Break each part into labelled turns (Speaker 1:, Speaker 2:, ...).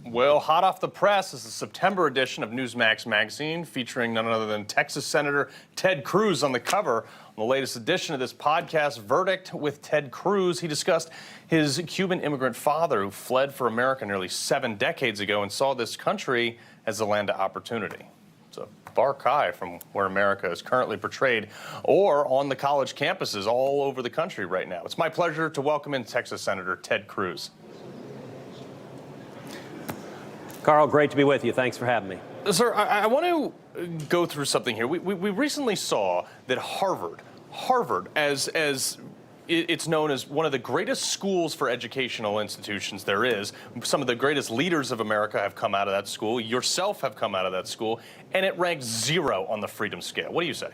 Speaker 1: Well, hot off the press is the September edition of Newsmax magazine featuring none other than Texas Senator Ted Cruz on the cover. On the latest edition of this podcast, Verdict with Ted Cruz, he discussed his Cuban immigrant father who fled for America nearly 7 decades ago and saw this country as a land of opportunity. It's a far cry from where America is currently portrayed or on the college campuses all over the country right now. It's my pleasure to welcome in Texas Senator Ted Cruz.
Speaker 2: Carl, great to be with you. Thanks for having me.
Speaker 1: Sir, I want to go through something here. We recently saw that Harvard, as it's known as one of the greatest schools for educational institutions there is. Some of the greatest leaders of America have come out of that school. Yourself have come out of that school, and it ranks 0 on the freedom scale. What do you say?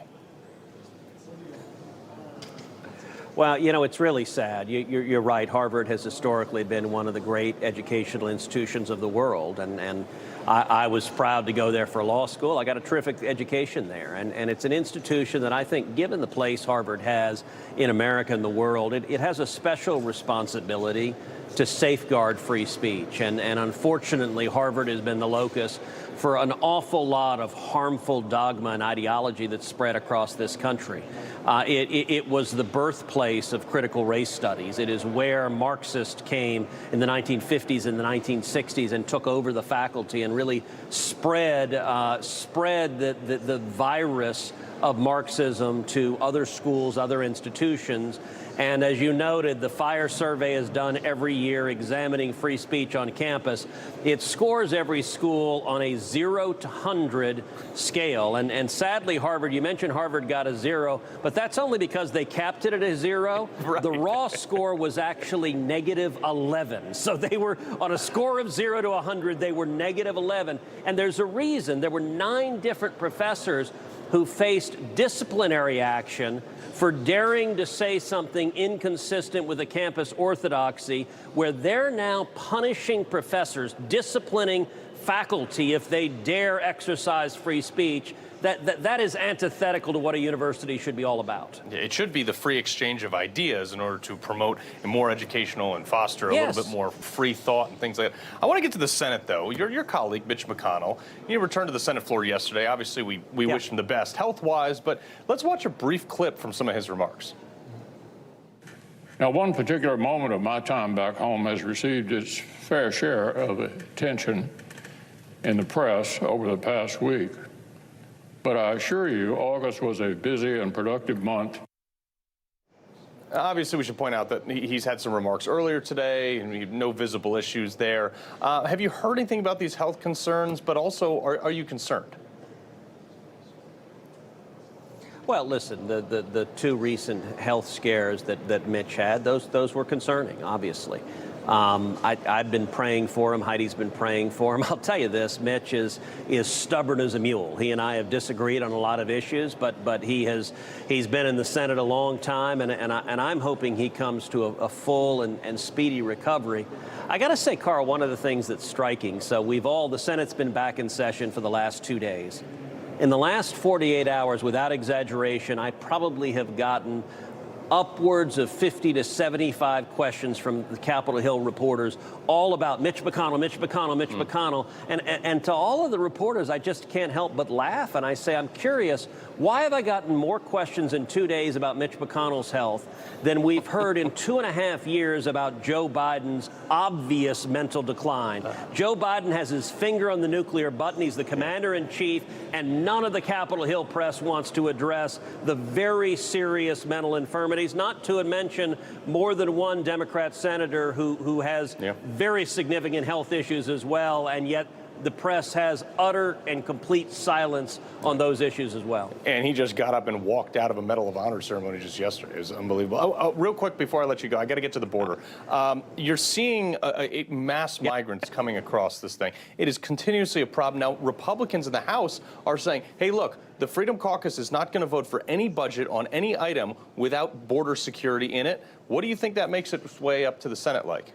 Speaker 2: Well, you know, it's really sad. You're right. Harvard has historically been one of the great educational institutions of the world, and I was proud to go there for law school. I got a terrific education there, and it's an institution that I think, given the place Harvard has in America and the world, it has a special responsibility to safeguard free speech. And unfortunately, Harvard has been the locus for an awful lot of harmful dogma and ideology that's spread across this country. It was the birthplace of critical race studies. It is where Marxists came in the 1950s and the 1960s and took over the faculty and really spread the virus of Marxism to other schools, other institutions. And as you noted, the FIRE survey is done every year examining free speech on campus. It scores every school on a 0 to 100 scale. And sadly, Harvard, you mentioned Harvard got a 0, but that's only because they capped it at a 0. Right. The raw score was actually -11. So they were on a score of 0 to 100, they were -11. And there's a reason. There were 9 different professors who faced disciplinary action for daring to say something inconsistent with the campus orthodoxy, where they're now punishing professors, disciplining faculty if they dare exercise free speech. That is antithetical to what a university should be all about.
Speaker 1: It should be the free exchange of ideas in order to promote a more educational and foster a little bit more free thought and things like that. I want to get to the Senate, though. Your colleague, Mitch McConnell, he returned to the Senate floor yesterday. Obviously, we wish him the best health-wise, but let's watch a brief clip from some of his remarks.
Speaker 3: Now, one particular moment of my time back home has received its fair share of attention in the press over the past week. But I assure you, August was a busy and productive month.
Speaker 1: Obviously, we should point out that he's had some remarks earlier today, and no visible issues there. Have you heard anything about these health concerns? But also, are you concerned?
Speaker 2: Well, listen, the 2 recent health scares that Mitch had, those were concerning, obviously. I've been praying for him. Heidi's been praying for him. I'll tell you this, Mitch is stubborn as a mule. He and I have disagreed on a lot of issues, but he's been in the Senate a long time, and I'm hoping he comes to a full and speedy recovery. I got to say, Carl, one of the things that's striking, so the Senate's been back in session for the last 2 days. In the last 48 hours, without exaggeration, I probably have gotten upwards of 50 to 75 questions from the Capitol Hill reporters, all about Mitch McConnell, Mitch McConnell, Mitch McConnell. And to all of the reporters, I just can't help but laugh. And I say, I'm curious, why have I gotten more questions in 2 days about Mitch McConnell's health than we've heard in 2.5 years about Joe Biden's obvious mental decline? Joe Biden has his finger on the nuclear button. He's the commander-in-chief, and none of the Capitol Hill press wants to address the very serious mental infirmities, not to mention more than one Democrat senator who has very significant health issues as well, and yet the press has utter and complete silence on those issues as well.
Speaker 1: And he just got up and walked out of a Medal of Honor ceremony just yesterday. It was unbelievable. Real quick before I let you go, I got to get to the border. You're seeing mass migrants coming across this thing. It is continuously a problem. Now, Republicans in the House are saying, hey, look, the Freedom Caucus is not going to vote for any budget on any item without border security in it. What do you think that makes its way up to the Senate like?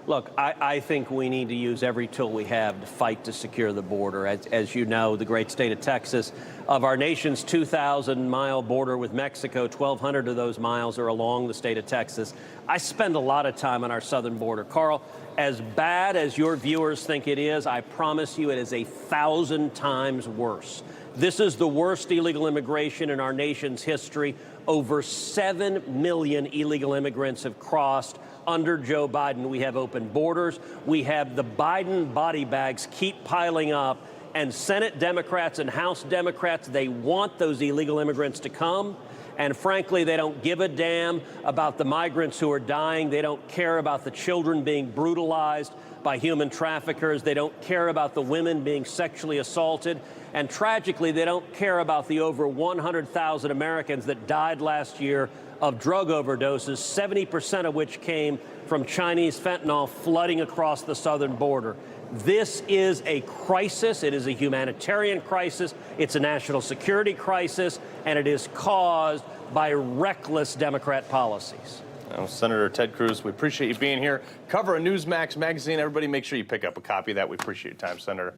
Speaker 2: Look, I think we need to use every tool we have to fight to secure the border. As you know, the great state of Texas, of our nation's 2,000-mile border with Mexico, 1,200 of those miles are along the state of Texas. I spend a lot of time on our southern border. Carl, as bad as your viewers think it is, I promise you it is 1,000 times worse. This is the worst illegal immigration in our nation's history. Over 7 million illegal immigrants have crossed under Joe Biden. We have open borders. We have the Biden body bags keep piling up. And Senate Democrats and House Democrats, they want those illegal immigrants to come. And frankly, they don't give a damn about the migrants who are dying. They don't care about the children being brutalized by human traffickers. They don't care about the women being sexually assaulted. And tragically, they don't care about the over 100,000 Americans that died last year of drug overdoses, 70% of which came from Chinese fentanyl flooding across the southern border. This is a crisis. It is a humanitarian crisis. It's a national security crisis, and it is caused by reckless Democrat policies.
Speaker 1: Well, Senator Ted Cruz, we appreciate you being here. Cover a Newsmax magazine. Everybody make sure you pick up a copy of that. We appreciate your time, Senator.